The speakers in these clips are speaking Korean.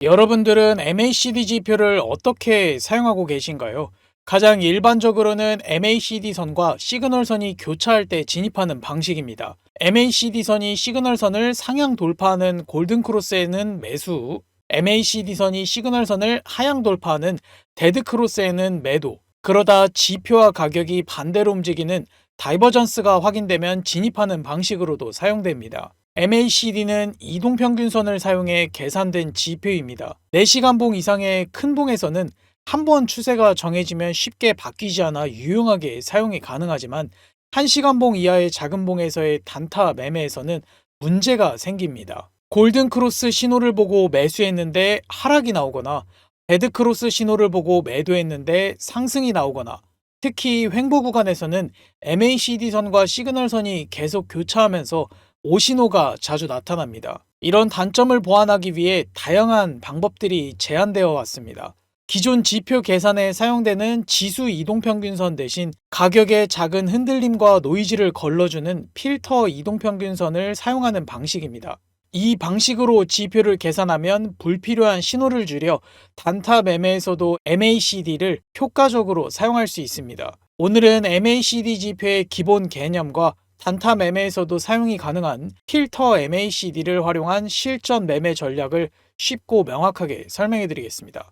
여러분들은 MACD 지표를 어떻게 사용하고 계신가요? 가장 일반적으로는 MACD 선과 시그널 선이 교차할 때 진입하는 방식입니다. MACD 선이 시그널 선을 상향 돌파하는 골든 크로스에는 매수, MACD 선이 시그널 선을 하향 돌파하는 데드 크로스에는 매도, 그러다 지표와 가격이 반대로 움직이는 다이버전스가 확인되면 진입하는 방식으로도 사용됩니다. MACD는 이동평균선을 사용해 계산된 지표입니다. 4시간봉 이상의 큰 봉에서는 한 번 추세가 정해지면 쉽게 바뀌지 않아 유용하게 사용이 가능하지만 1시간봉 이하의 작은 봉에서의 단타 매매에서는 문제가 생깁니다. 골든크로스 신호를 보고 매수했는데 하락이 나오거나 데드크로스 신호를 보고 매도했는데 상승이 나오거나 특히 횡보 구간에서는 MACD 선과 시그널 선이 계속 교차하면서 오신호가 자주 나타납니다. 이런 단점을 보완하기 위해 다양한 방법들이 제안되어 왔습니다. 기존 지표 계산에 사용되는 지수 이동평균선 대신 가격의 작은 흔들림과 노이즈를 걸러주는 필터 이동평균선을 사용하는 방식입니다. 이 방식으로 지표를 계산하면 불필요한 신호를 줄여 단타 매매에서도 MACD를 효과적으로 사용할 수 있습니다. 오늘은 MACD 지표의 기본 개념과 단타 매매에서도 사용이 가능한 필터 MACD를 활용한 실전 매매 전략을 쉽고 명확하게 설명해 드리겠습니다.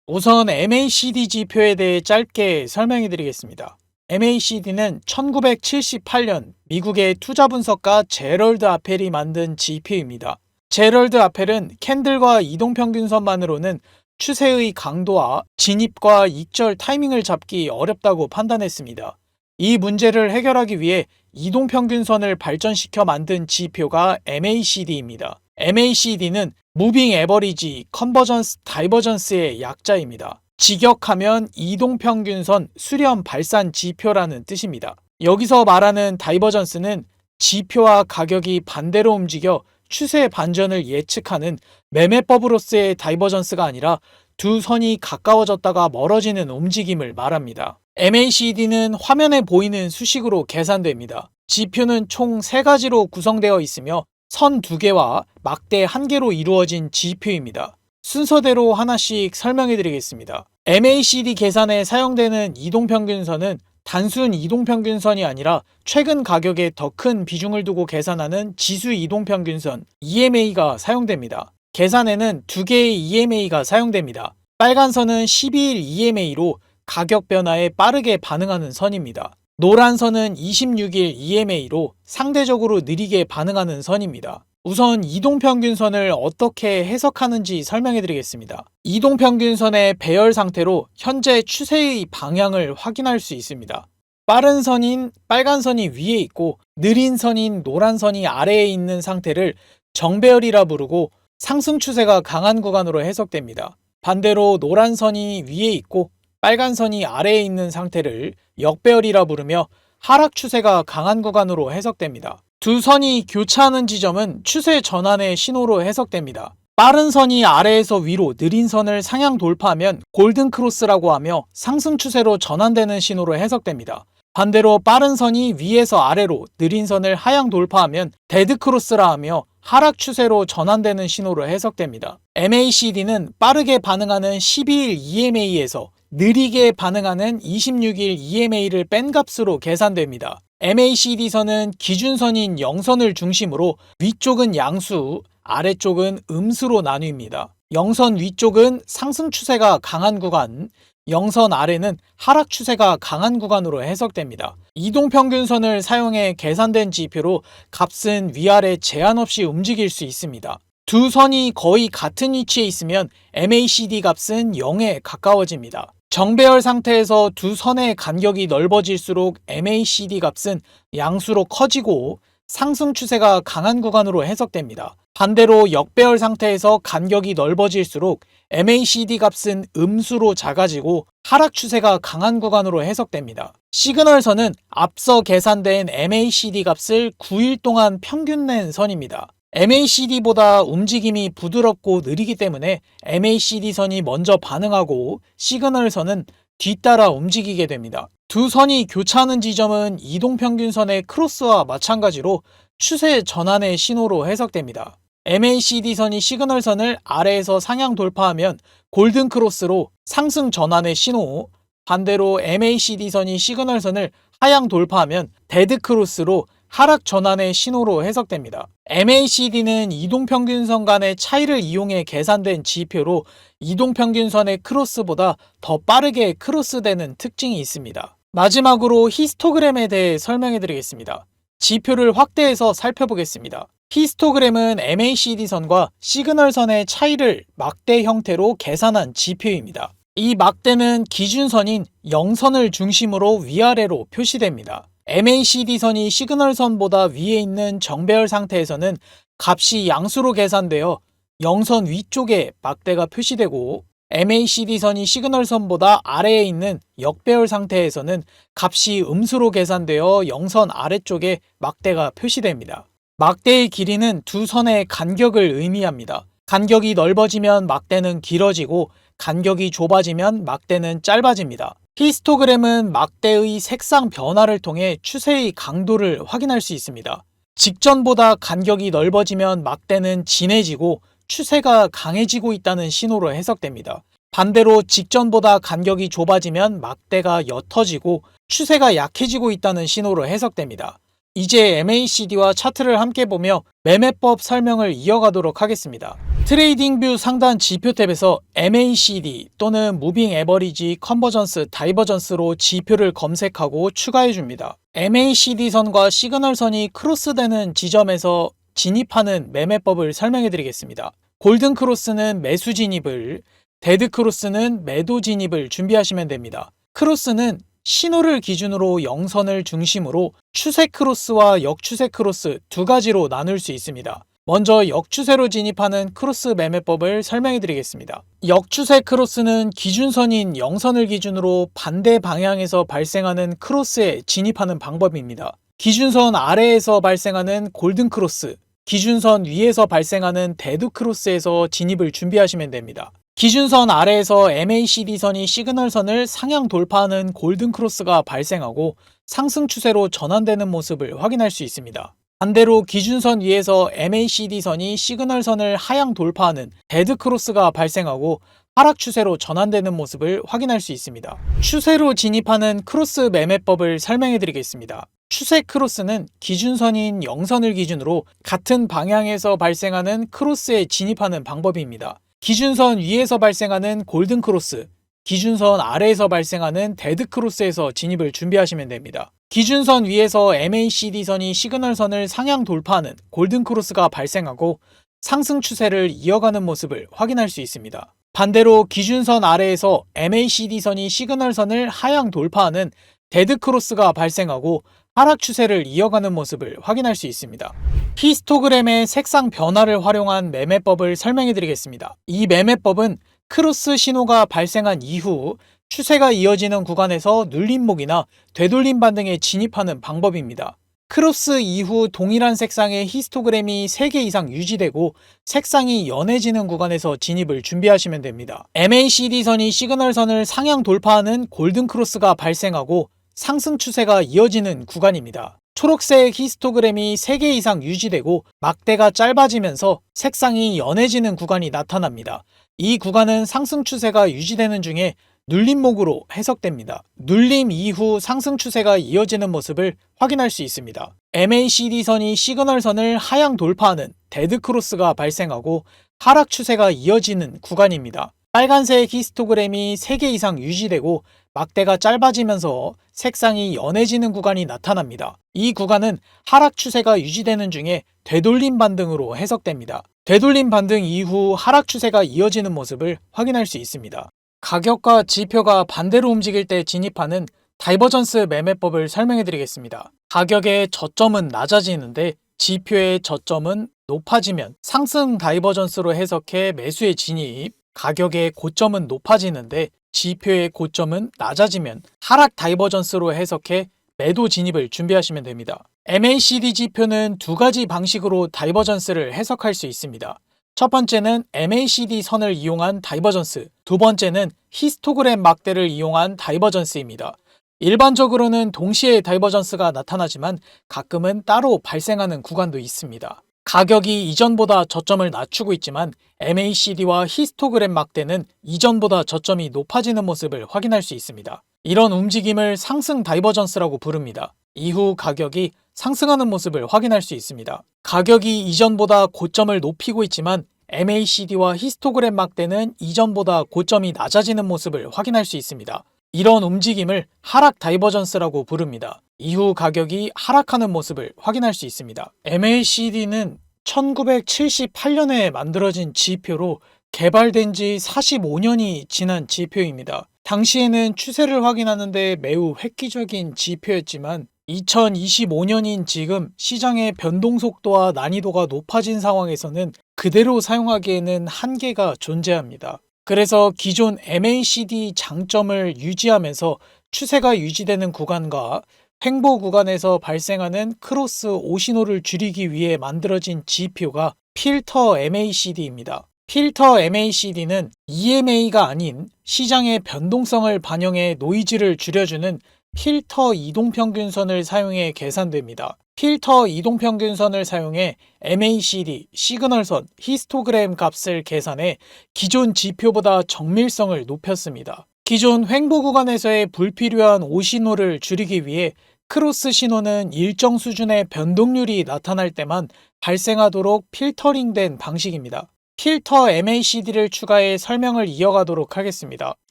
우선 MACD 지표에 대해 짧게 설명해 드리겠습니다. MACD는 1978년 미국의 투자 분석가 제럴드 아펠이 만든 지표입니다. 제럴드 아펠은 캔들과 이동평균선만으로는 추세의 강도와 진입과 익절 타이밍을 잡기 어렵다고 판단했습니다. 이 문제를 해결하기 위해 이동평균선을 발전시켜 만든 지표가 MACD입니다. MACD는 무빙 에버리지 컨버전스 다이버전스의 약자입니다. 직역하면 이동평균선 수렴 발산 지표라는 뜻입니다. 여기서 말하는 다이버전스는 지표와 가격이 반대로 움직여 추세 반전을 예측하는 매매법으로서의 다이버전스가 아니라 두 선이 가까워졌다가 멀어지는 움직임을 말합니다. MACD는 화면에 보이는 수식으로 계산됩니다. 지표는 총 3가지로 구성되어 있으며 선 2개와 막대 1개로 이루어진 지표입니다. 순서대로 하나씩 설명해 드리겠습니다. MACD 계산에 사용되는 이동평균선은 단순 이동평균선이 아니라 최근 가격에 더 큰 비중을 두고 계산하는 지수 이동평균선 EMA가 사용됩니다. 계산에는 2개의 EMA가 사용됩니다. 빨간 선은 12일 EMA로 가격 변화에 빠르게 반응하는 선입니다. 노란 선은 26일 EMA로 상대적으로 느리게 반응하는 선입니다. 우선 이동평균선을 어떻게 해석하는지 설명해 드리겠습니다. 이동평균선의 배열 상태로 현재 추세의 방향을 확인할 수 있습니다. 빠른 선인 빨간 선이 위에 있고 느린 선인 노란 선이 아래에 있는 상태를 정배열이라 부르고 상승 추세가 강한 구간으로 해석됩니다. 반대로 노란 선이 위에 있고 빨간 선이 아래에 있는 상태를 역배열이라 부르며 하락 추세가 강한 구간으로 해석됩니다. 두 선이 교차하는 지점은 추세 전환의 신호로 해석됩니다. 빠른 선이 아래에서 위로 느린 선을 상향 돌파하면 골든 크로스라고 하며 상승 추세로 전환되는 신호로 해석됩니다. 반대로 빠른 선이 위에서 아래로 느린 선을 하향 돌파하면 데드 크로스라 하며 하락 추세로 전환되는 신호로 해석됩니다. MACD는 빠르게 반응하는 12일 EMA에서 느리게 반응하는 26일 EMA를 뺀 값으로 계산됩니다. MACD선은 기준선인 0선을 중심으로 위쪽은 양수, 아래쪽은 음수로 나뉩니다. 0선 위쪽은 상승 추세가 강한 구간, 0선 아래는 하락 추세가 강한 구간으로 해석됩니다. 이동평균선을 사용해 계산된 지표로 값은 위아래 제한 없이 움직일 수 있습니다. 두 선이 거의 같은 위치에 있으면 MACD 값은 0에 가까워집니다. 정배열 상태에서 두 선의 간격이 넓어질수록 MACD 값은 양수로 커지고 상승 추세가 강한 구간으로 해석됩니다. 반대로 역배열 상태에서 간격이 넓어질수록 MACD 값은 음수로 작아지고 하락 추세가 강한 구간으로 해석됩니다. 시그널선은 앞서 계산된 MACD 값을 9일 동안 평균 낸 선입니다. MACD보다 움직임이 부드럽고 느리기 때문에 MACD 선이 먼저 반응하고 시그널선은 뒤따라 움직이게 됩니다. 두 선이 교차하는 지점은 이동평균선의 크로스와 마찬가지로 추세 전환의 신호로 해석됩니다. MACD선이 시그널선을 아래에서 상향 돌파하면 골든 크로스로 상승 전환의 신호, 반대로 MACD선이 시그널선을 하향 돌파하면 데드 크로스로 하락 전환의 신호로 해석됩니다. MACD는 이동평균선 간의 차이를 이용해 계산된 지표로 이동평균선의 크로스보다 더 빠르게 크로스되는 특징이 있습니다. 마지막으로 히스토그램에 대해 설명해 드리겠습니다. 지표를 확대해서 살펴보겠습니다. 히스토그램은 MACD선과 시그널선의 차이를 막대 형태로 계산한 지표입니다. 이 막대는 기준선인 0선을 중심으로 위아래로 표시됩니다. MACD선이 시그널선보다 위에 있는 정배열 상태에서는 값이 양수로 계산되어 0선 위쪽에 막대가 표시되고, MACD선이 시그널선보다 아래에 있는 역배열 상태에서는 값이 음수로 계산되어 0선 아래쪽에 막대가 표시됩니다. 막대의 길이는 두 선의 간격을 의미합니다. 간격이 넓어지면 막대는 길어지고 간격이 좁아지면 막대는 짧아집니다. 히스토그램은 막대의 색상 변화를 통해 추세의 강도를 확인할 수 있습니다. 직전보다 간격이 넓어지면 막대는 진해지고 추세가 강해지고 있다는 신호로 해석됩니다. 반대로 직전보다 간격이 좁아지면 막대가 옅어지고 추세가 약해지고 있다는 신호로 해석됩니다. 이제 MACD와 차트를 함께 보며 매매법 설명을 이어가도록 하겠습니다. 트레이딩뷰 상단 지표 탭에서 MACD 또는 무빙 에버리지 컨버전스 다이버전스로 지표를 검색하고 추가해 줍니다. MACD선과 시그널선이 크로스되는 지점에서 진입하는 매매법을 설명해 드리겠습니다. 골든 크로스는 매수 진입을, 데드 크로스는 매도 진입을 준비하시면 됩니다. 크로스는 신호를 기준으로 0선을 중심으로 추세 크로스와 역추세 크로스 두 가지로 나눌 수 있습니다. 먼저 역추세로 진입하는 크로스 매매법을 설명해 드리겠습니다. 역추세 크로스는 기준선인 0선을 기준으로 반대 방향에서 발생하는 크로스에 진입하는 방법입니다. 기준선 아래에서 발생하는 골든 크로스, 기준선 위에서 발생하는 데드 크로스에서 진입을 준비하시면 됩니다. 기준선 아래에서 MACD선이 시그널선을 상향 돌파하는 골든 크로스가 발생하고 상승 추세로 전환되는 모습을 확인할 수 있습니다. 반대로 기준선 위에서 MACD선이 시그널선을 하향 돌파하는 데드 크로스가 발생하고 하락 추세로 전환되는 모습을 확인할 수 있습니다. 추세로 진입하는 크로스 매매법을 설명해 드리겠습니다. 추세 크로스는 기준선인 0선을 기준으로 같은 방향에서 발생하는 크로스에 진입하는 방법입니다. 기준선 위에서 발생하는 골든 크로스, 기준선 아래에서 발생하는 데드 크로스에서 진입을 준비하시면 됩니다. 기준선 위에서 MACD선이 시그널선을 상향 돌파하는 골든 크로스가 발생하고 상승 추세를 이어가는 모습을 확인할 수 있습니다. 반대로 기준선 아래에서 MACD선이 시그널선을 하향 돌파하는 데드 크로스가 발생하고 하락 추세를 이어가는 모습을 확인할 수 있습니다. 히스토그램의 색상 변화를 활용한 매매법을 설명해 드리겠습니다. 이 매매법은 크로스 신호가 발생한 이후 추세가 이어지는 구간에서 눌림목이나 되돌림 반등에 진입하는 방법입니다. 크로스 이후 동일한 색상의 히스토그램이 3개 이상 유지되고 색상이 연해지는 구간에서 진입을 준비하시면 됩니다. MACD선이 시그널선을 상향 돌파하는 골든 크로스가 발생하고 상승 추세가 이어지는 구간입니다. 초록색 히스토그램이 3개 이상 유지되고 막대가 짧아지면서 색상이 연해지는 구간이 나타납니다. 이 구간은 상승 추세가 유지되는 중에 눌림목으로 해석됩니다. 눌림 이후 상승 추세가 이어지는 모습을 확인할 수 있습니다. MACD선이 시그널선을 하향 돌파하는 데드 크로스가 발생하고 하락 추세가 이어지는 구간입니다. 빨간색 히스토그램이 3개 이상 유지되고 막대가 짧아지면서 색상이 연해지는 구간이 나타납니다. 이 구간은 하락 추세가 유지되는 중에 되돌림 반등으로 해석됩니다. 되돌림 반등 이후 하락 추세가 이어지는 모습을 확인할 수 있습니다. 가격과 지표가 반대로 움직일 때 진입하는 다이버전스 매매법을 설명해 드리겠습니다. 가격의 저점은 낮아지는데 지표의 저점은 높아지면 상승 다이버전스로 해석해 매수에 진입, 가격의 고점은 높아지는데 지표의 고점은 낮아지면 하락 다이버전스로 해석해 매도 진입을 준비하시면 됩니다. MACD 지표는 두 가지 방식으로 다이버전스를 해석할 수 있습니다. 첫 번째는 MACD 선을 이용한 다이버전스, 두 번째는 히스토그램 막대를 이용한 다이버전스입니다. 일반적으로는 동시에 다이버전스가 나타나지만 가끔은 따로 발생하는 구간도 있습니다. 가격이 이전보다 저점을 낮추고 있지만 MACD와 히스토그램 막대는 이전보다 저점이 높아지는 모습을 확인할 수 있습니다. 이런 움직임을 상승 다이버전스라고 부릅니다. 이후 가격이 상승하는 모습을 확인할 수 있습니다. 가격이 이전보다 고점을 높이고 있지만 MACD와 히스토그램 막대는 이전보다 고점이 낮아지는 모습을 확인할 수 있습니다. 이런 움직임을 하락 다이버전스라고 부릅니다. 이후 가격이 하락하는 모습을 확인할 수 있습니다. MACD는 1978년에 만들어진 지표로 개발된 지 45년이 지난 지표입니다. 당시에는 추세를 확인하는데 매우 획기적인 지표였지만 2025년인 지금 시장의 변동 속도와 난이도가 높아진 상황에서는 그대로 사용하기에는 한계가 존재합니다. 그래서 기존 MACD 장점을 유지하면서 추세가 유지되는 구간과 횡보 구간에서 발생하는 크로스 오신호를 줄이기 위해 만들어진 지표가 필터 MACD입니다. 필터 MACD는 EMA가 아닌 시장의 변동성을 반영해 노이즈를 줄여주는 필터 이동평균선을 사용해 계산됩니다. 필터 이동평균선을 사용해 MACD, 시그널선, 히스토그램 값을 계산해 기존 지표보다 정밀성을 높였습니다. 기존 횡보 구간에서의 불필요한 오신호를 줄이기 위해 크로스 신호는 일정 수준의 변동률이 나타날 때만 발생하도록 필터링된 방식입니다. 필터 MACD를 추가해 설명을 이어가도록 하겠습니다.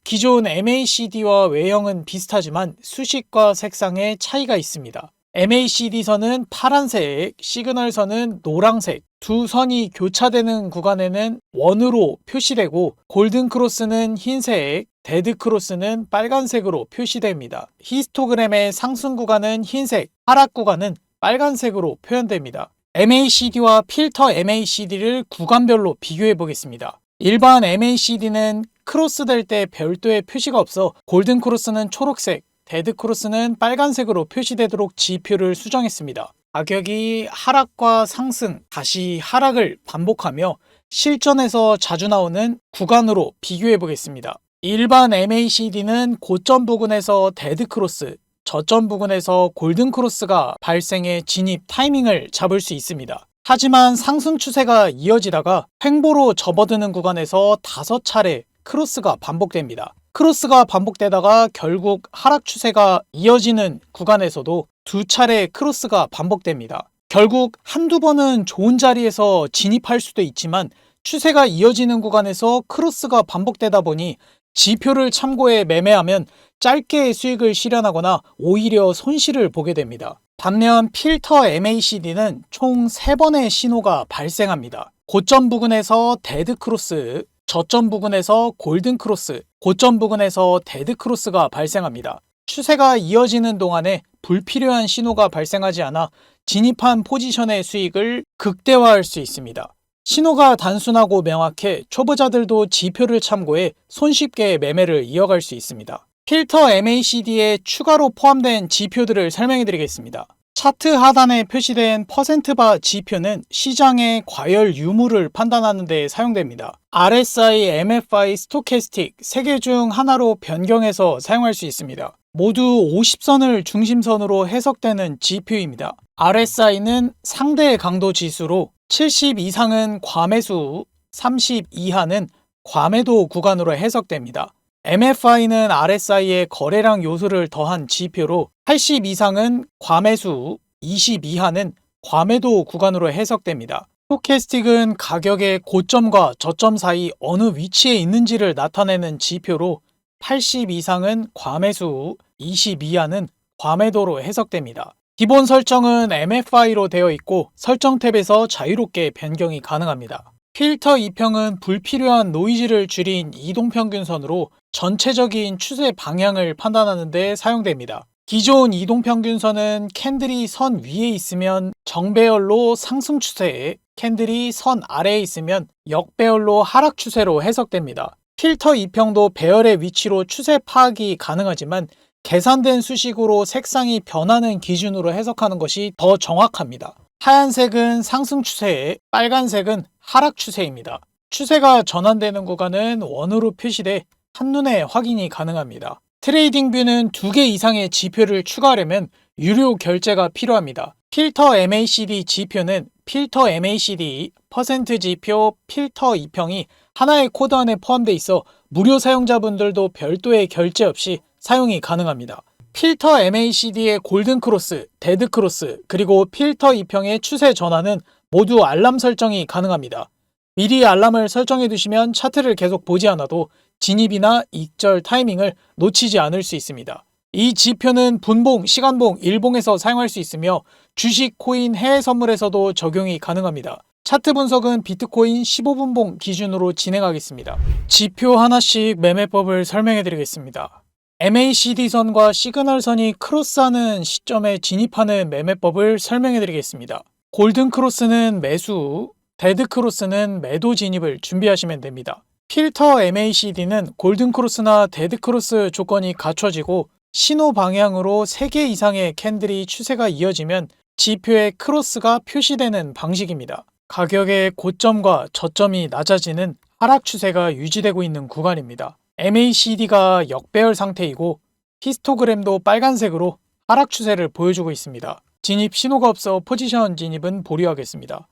기존 MACD와 외형은 비슷하지만 수식과 색상에 차이가 있습니다. MACD선은 파란색, 시그널선은 노란색, 두 선이 교차되는 구간에는 원으로 표시되고 골든크로스는 흰색, 데드크로스는 빨간색으로 표시됩니다. 히스토그램의 상승 구간은 흰색, 하락 구간은 빨간색으로 표현됩니다. MACD와 필터 MACD를 구간별로 비교해 보겠습니다. 일반 MACD는 크로스될 때 별도의 표시가 없어 골든크로스는 초록색, 데드크로스는 빨간색으로 표시되도록 지표를 수정했습니다. 가격이 하락과 상승, 다시 하락을 반복하며 실전에서 자주 나오는 구간으로 비교해 보겠습니다. 일반 MACD는 고점 부근에서 데드크로스, 저점 부근에서 골든크로스가 발생해 진입 타이밍을 잡을 수 있습니다. 하지만 상승 추세가 이어지다가 횡보로 접어드는 구간에서 5차례 크로스가 반복됩니다. 크로스가 반복되다가 결국 하락 추세가 이어지는 구간에서도 2차례 크로스가 반복됩니다. 결국 한두 번은 좋은 자리에서 진입할 수도 있지만 추세가 이어지는 구간에서 크로스가 반복되다 보니 지표를 참고해 매매하면 짧게 수익을 실현하거나 오히려 손실을 보게 됩니다. 반면 필터 MACD는 총 3번의 신호가 발생합니다. 고점 부근에서 데드크로스, 저점 부근에서 골든크로스, 고점 부근에서 데드크로스가 발생합니다. 추세가 이어지는 동안에 불필요한 신호가 발생하지 않아 진입한 포지션의 수익을 극대화할 수 있습니다. 신호가 단순하고 명확해 초보자들도 지표를 참고해 손쉽게 매매를 이어갈 수 있습니다. 필터 MACD에 추가로 포함된 지표들을 설명해 드리겠습니다. 차트 하단에 표시된 퍼센트바 지표는 시장의 과열 유무를 판단하는 데 사용됩니다. RSI, MFI, 스토캐스틱 3개 중 하나로 변경해서 사용할 수 있습니다. 모두 50선을 중심선으로 해석되는 지표입니다. RSI는 상대 강도 지수로 70 이상은 과매수, 30 이하는 과매도 구간으로 해석됩니다. MFI는 RSI에 거래량 요소를 더한 지표로 80 이상은 과매수, 20 이하는 과매도 구간으로 해석됩니다. 스토캐스틱은 가격의 고점과 저점 사이 어느 위치에 있는지를 나타내는 지표로 80 이상은 과매수, 20 이하는 과매도로 해석됩니다. 기본 설정은 MFI로 되어 있고 설정 탭에서 자유롭게 변경이 가능합니다. 필터 이평은 불필요한 노이즈를 줄인 이동평균선으로 전체적인 추세 방향을 판단하는 데 사용됩니다. 기존 이동평균선은 캔들이 선 위에 있으면 정배열로 상승 추세, 캔들이 선 아래에 있으면 역배열로 하락 추세로 해석됩니다. 필터 이평도 배열의 위치로 추세 파악이 가능하지만 계산된 수식으로 색상이 변하는 기준으로 해석하는 것이 더 정확합니다. 하얀색은 상승 추세, 빨간색은 하락 추세입니다. 추세가 전환되는 구간은 원으로 표시돼 한눈에 확인이 가능합니다. 트레이딩 뷰는 2개 이상의 지표를 추가하려면 유료 결제가 필요합니다. 필터 MACD 지표는 필터 MACD, 퍼센트 지표, 필터 2평이 하나의 코드 안에 포함되어 있어 무료 사용자분들도 별도의 결제 없이 사용이 가능합니다. 필터 MACD의 골든 크로스, 데드 크로스, 그리고 필터 2평의 추세 전환은 모두 알람 설정이 가능합니다. 미리 알람을 설정해 두시면 차트를 계속 보지 않아도 진입이나 익절 타이밍을 놓치지 않을 수 있습니다. 이 지표는 분봉, 시간봉, 일봉에서 사용할 수 있으며 주식, 코인, 해외 선물에서도 적용이 가능합니다. 차트 분석은 비트코인 15분봉 기준으로 진행하겠습니다. 지표 하나씩 매매법을 설명해 드리겠습니다. MACD선과 시그널선이 크로스하는 시점에 진입하는 매매법을 설명해 드리겠습니다. 골든 크로스는 매수, 데드 크로스는 매도 진입을 준비하시면 됩니다. 필터 MACD는 골든 크로스나 데드 크로스 조건이 갖춰지고 신호 방향으로 3개 이상의 캔들이 추세가 이어지면 지표에 크로스가 표시되는 방식입니다. 가격의 고점과 저점이 낮아지는 하락 추세가 유지되고 있는 구간입니다. MACD가 역배열 상태이고 히스토그램도 빨간색으로 하락 추세를 보여주고 있습니다. 진입 신호가 없어 포지션 진입은 보류하겠습니다.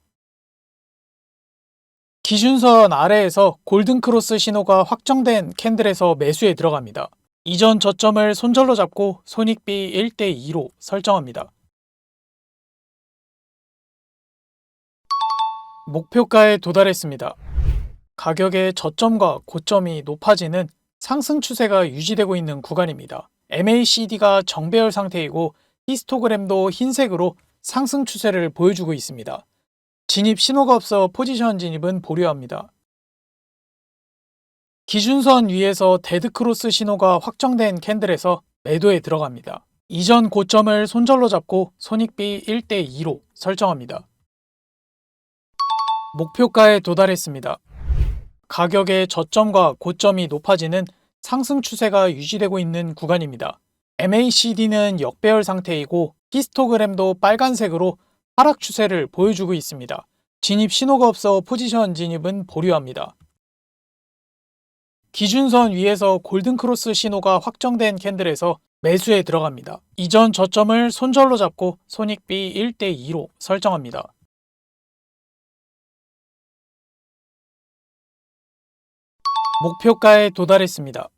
기준선 아래에서 골든크로스 신호가 확정된 캔들에서 매수에 들어갑니다. 이전 저점을 손절로 잡고 손익비 1대2로 설정합니다. 목표가에 도달했습니다. 가격의 저점과 고점이 높아지는 상승 추세가 유지되고 있는 구간입니다. MACD가 정배열 상태이고 히스토그램도 흰색으로 상승 추세를 보여주고 있습니다. 진입 신호가 없어 포지션 진입은 보류합니다. 기준선 위에서 데드크로스 신호가 확정된 캔들에서 매도에 들어갑니다. 이전 고점을 손절로 잡고 손익비 1대2로 설정합니다. 목표가에 도달했습니다. 가격의 저점과 고점이 높아지는 상승 추세가 유지되고 있는 구간입니다. MACD는 역배열 상태이고 히스토그램도 빨간색으로 하락 추세를 보여주고 있습니다. 진입 신호가 없어 포지션 진입은 보류합니다. 기준선 위에서 골든크로스 신호가 확정된 캔들에서 매수에 들어갑니다. 이전 저점을 손절로 잡고 손익비 1대2로 설정합니다. 목표가에 도달했습니다.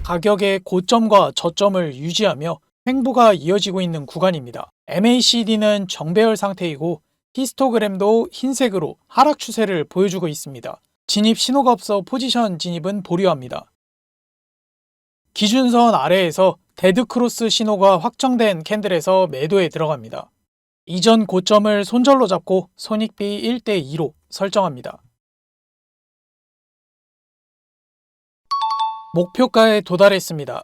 가격의 고점과 저점을 유지하며 횡보가 이어지고 있는 구간입니다. MACD는 정배열 상태이고 히스토그램도 흰색으로 하락 추세를 보여주고 있습니다. 진입 신호가 없어 포지션 진입은 보류합니다. 기준선 아래에서 데드크로스 신호가 확정된 캔들에서 매도에 들어갑니다. 이전 고점을 손절로 잡고 손익비 1대2로 설정합니다. 목표가에 도달했습니다.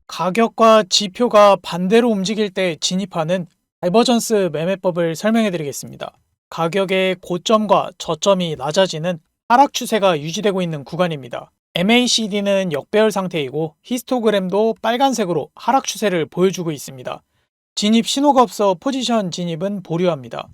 가격과 지표가 반대로 움직일 때 진입하는 다이버전스 매매법을 설명해 드리겠습니다. 가격의 고점과 저점이 낮아지는 하락 추세가 유지되고 있는 구간입니다. MACD는 역배열 상태이고 히스토그램도 빨간색으로 하락 추세를 보여주고 있습니다. 진입 신호가 없어 포지션 진입은 보류합니다.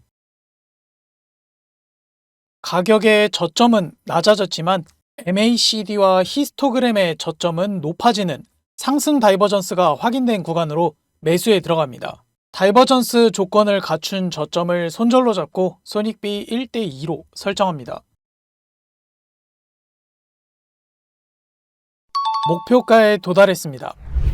가격의 저점은 낮아졌지만 MACD와 히스토그램의 저점은 높아지는 상승 다이버전스가 확인된 구간으로 매수에 들어갑니다. 다이버전스 조건을 갖춘 저점을 손절로 잡고 손익비 1대2로 설정합니다. 목표가에 도달했습니다.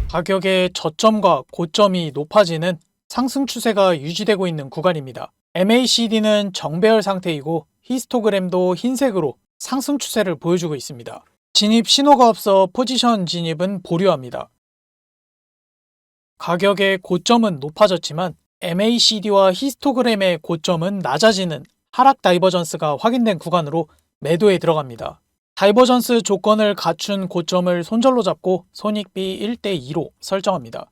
가격의 저점과 고점이 높아지는 상승 추세가 유지되고 있는 구간입니다. MACD는 정배열 상태이고 히스토그램도 흰색으로 상승 추세를 보여주고 있습니다. 진입 신호가 없어 포지션 진입은 보류합니다. 가격의 고점은 높아졌지만 MACD와 히스토그램의 고점은 낮아지는 하락 다이버전스가 확인된 구간으로 매도에 들어갑니다. 다이버전스 조건을 갖춘 고점을 손절로 잡고 손익비 1대2로 설정합니다.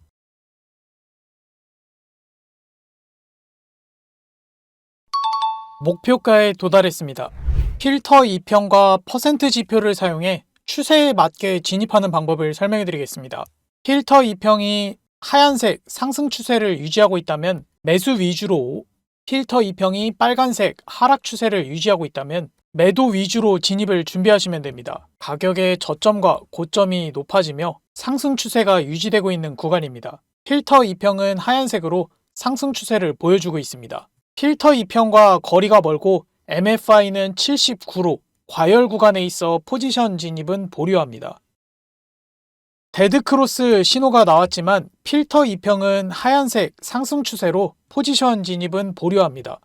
목표가에 도달했습니다. 필터 2평과 퍼센트 지표를 사용해 추세에 맞게 진입하는 방법을 설명해 드리겠습니다. 필터 2평이 하얀색 상승 추세를 유지하고 있다면 매수 위주로, 필터 2평이 빨간색 하락 추세를 유지하고 있다면 매도 위주로 진입을 준비하시면 됩니다. 가격의 저점과 고점이 높아지며 상승 추세가 유지되고 있는 구간입니다. 필터 2평은 하얀색으로 상승 추세를 보여주고 있습니다. 필터 2평과 거리가 멀고 MFI는 79로 과열 구간에 있어 포지션 진입은 보류합니다. 데드크로스 신호가 나왔지만 필터 2평은 하얀색 상승 추세로 포지션 진입은 보류합니다.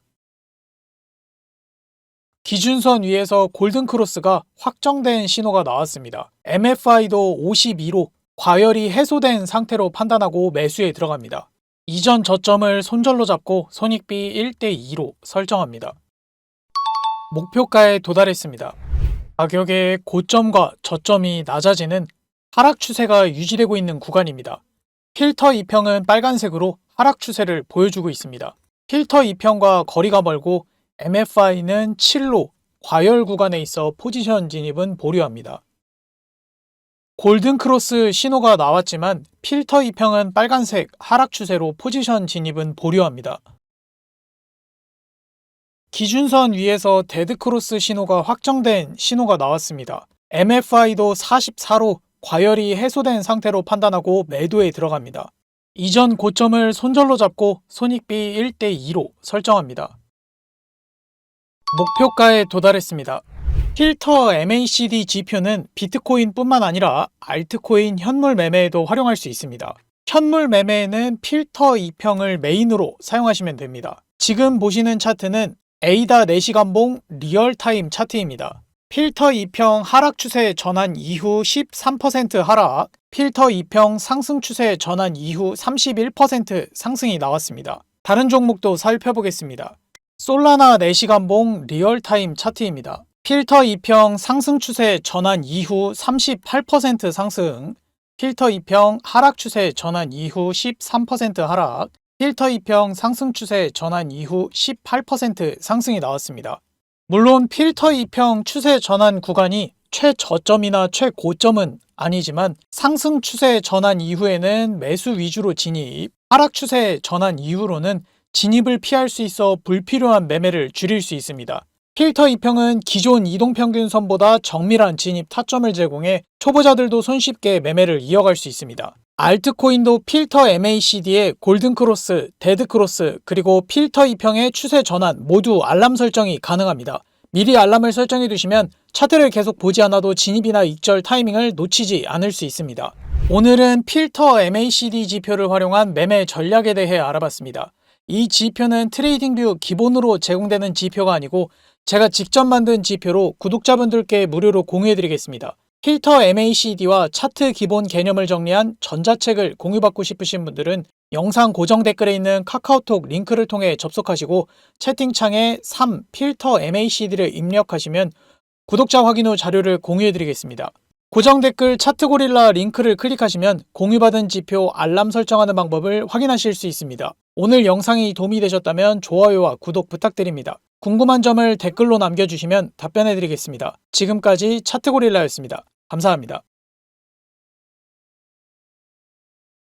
기준선 위에서 골든크로스가 확정된 신호가 나왔습니다. MFI도 52로 과열이 해소된 상태로 판단하고 매수에 들어갑니다. 이전 저점을 손절로 잡고 손익비 1대2로 설정합니다. 목표가에 도달했습니다. 가격의 고점과 저점이 낮아지는 하락 추세가 유지되고 있는 구간입니다. 필터 2평은 빨간색으로 하락 추세를 보여주고 있습니다. 필터 2평과 거리가 멀고 MFI는 7로 과열 구간에 있어 포지션 진입은 보류합니다. 골든크로스 신호가 나왔지만 필터 2평은 빨간색 하락 추세로 포지션 진입은 보류합니다. 기준선 위에서 데드크로스 신호가 확정된 신호가 나왔습니다. MFI도 44로 과열이 해소된 상태로 판단하고 매도에 들어갑니다. 이전 고점을 손절로 잡고 손익비 1대2로 설정합니다. 목표가에 도달했습니다. 필터 MACD 지표는 비트코인뿐만 아니라 알트코인 현물 매매에도 활용할 수 있습니다. 현물 매매에는 필터 2평을 메인으로 사용하시면 됩니다. 지금 보시는 차트는 에이다 4시간봉 리얼타임 차트입니다. 필터 2평 하락 추세 전환 이후 13% 하락, 필터 2평 상승 추세 전환 이후 31% 상승이 나왔습니다. 다른 종목도 살펴보겠습니다. 솔라나 4시간봉 리얼타임 차트입니다. 필터 2평 상승 추세 전환 이후 38% 상승, 필터 2평 하락 추세 전환 이후 13% 하락, 필터 2평 상승 추세 전환 이후 18% 상승이 나왔습니다. 물론 필터 2평 추세 전환 구간이 최저점이나 최고점은 아니지만 상승 추세 전환 이후에는 매수 위주로 진입, 하락 추세 전환 이후로는 진입을 피할 수 있어 불필요한 매매를 줄일 수 있습니다. 필터 2평은 기존 이동평균선보다 정밀한 진입 타점을 제공해 초보자들도 손쉽게 매매를 이어갈 수 있습니다. 알트코인도 필터 MACD에 골든크로스, 데드크로스, 그리고 필터 2평의 추세 전환 모두 알람 설정이 가능합니다. 미리 알람을 설정해 두시면 차트를 계속 보지 않아도 진입이나 익절 타이밍을 놓치지 않을 수 있습니다. 오늘은 필터 MACD 지표를 활용한 매매 전략에 대해 알아봤습니다. 이 지표는 트레이딩뷰 기본으로 제공되는 지표가 아니고 제가 직접 만든 지표로 구독자분들께 무료로 공유해드리겠습니다. 필터 MACD와 차트 기본 개념을 정리한 전자책을 공유받고 싶으신 분들은 영상 고정 댓글에 있는 카카오톡 링크를 통해 접속하시고 채팅창에 3 필터 MACD를 입력하시면 구독자 확인 후 자료를 공유해드리겠습니다. 고정 댓글 차트고릴라 링크를 클릭하시면 공유받은 지표 알람 설정하는 방법을 확인하실 수 있습니다. 오늘 영상이 도움이 되셨다면 좋아요와 구독 부탁드립니다. 궁금한 점을 댓글로 남겨주시면 답변해드리겠습니다. 지금까지 차트고릴라였습니다. 감사합니다.